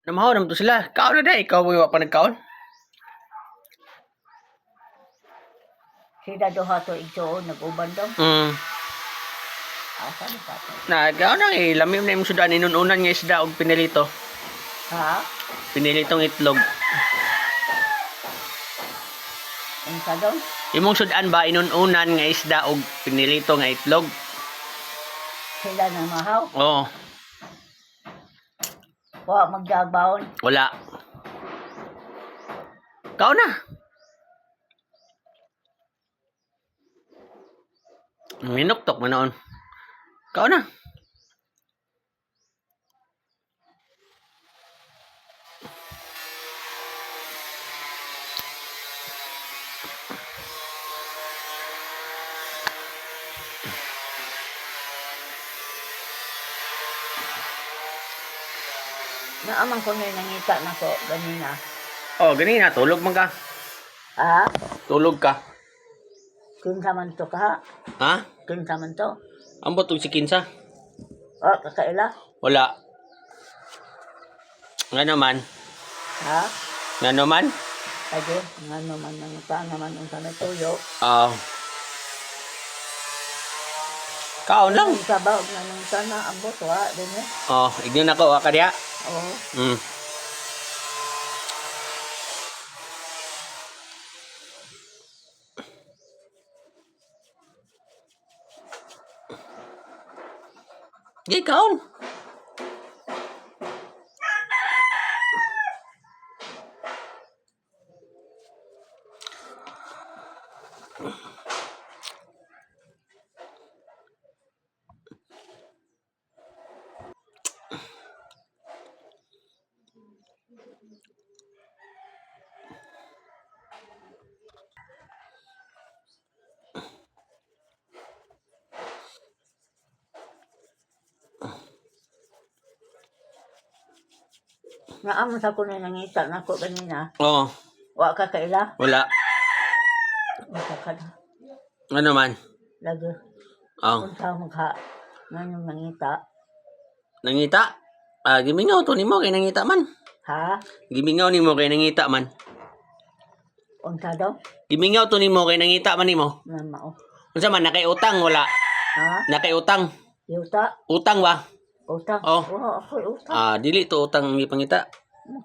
Namahaw naman to sila. Kaon na day. Ikaw mo pa nagkaon? Sila doha to igsoon, nag-uban daw. Asa ni pato? Nagkaon na eh. Lamim na yung sudan. Inununan nga isda og pinilito. Ha? Pinilitong itlog. Ang sa daw? Imong sudan ba inununan nga isda og pinilito nga itlog? Sila na mahaw. Oo. Wa magdagbaon. Wala. Kaon na. Minuktok mo noon. Kaon na. Naamang ko na nangita na ko ganina. Oh, ganina. Tulog man ka. Ha? Tulog ka. Kinsa man to ka? Ha? Kinsa man to? Ambot og si Kinsa? O, kakaila? Wala. Nga naman. Ha? Nga naman. Ado, nga naman nangita naman ang sa tuyo. Kaon lang. Ang sabaw nga nangita na ambot wa din eh. Oh, ignon ako ka diha. Oo. Di kaon. Naamang sa ko na nangita na ko ganina. Oh, Wa kakaila? wala. Wa kakada. Nga naman. Lagi. Oh, Kung sa mukha. Nga yung nangita. nangita. Gimingaw to nimo kay nangita man. Ha? Gimingaw nimo kay nangita man. Unsa daw? Gimingaw to nimo kay nangita man nimo. Namao. Unsa man nakay-utang wala? Ha? Nakay-utang. Yuta? Utang ba? Utang? Oh. Wa ako utang. Dili to utang ni pangita.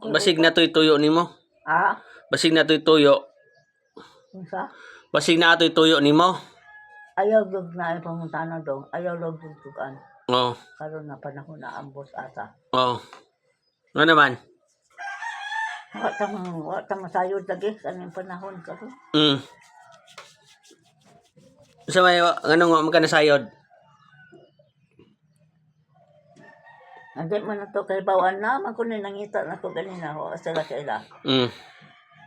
Basig na to'y tuyo nimo. Ha? Basig na to'y tuyo. Unsa? Basig na to'y tuyo nimo. Ayaw log na ay pangutana daw. Ayaw log tutukan. Oh, Karon na panahon na ambos ata. oh. Nga naman. Wa ta masayod lagi kaning panahon karon. Sa may nganong wa man ka nasayod? Andi man na to kay bawan na man ko ni nangita na ko ganina ho sila kaila.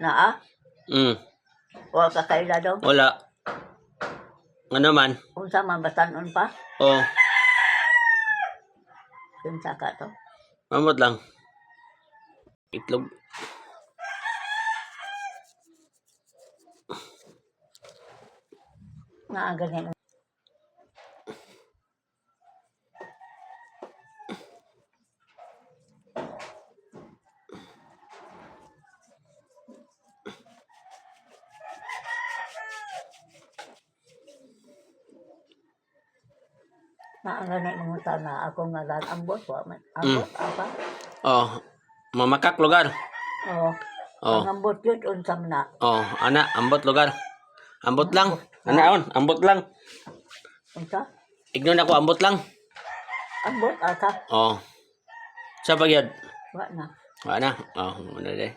Naa? Wa ka kaila daw. Wala. Nga naman. Unsa man batanon pa? Oh, Kinsa ka to? mamot lang. Itlog. Naa ganyan. Naangani mga tana ako nga lan ambot wa man. Ambot apa? Oh, mamakak lugar. Oo. Oh. Ang ambot yun unsa man na. Oh, ana, ambot lugar. Ambot lang. Ana on, ambot lang. Unsa? Ignon ako, ambot lang. Ambot ata. Oh. Sa pagyod. Wa na. Wala na. Oh, muna de.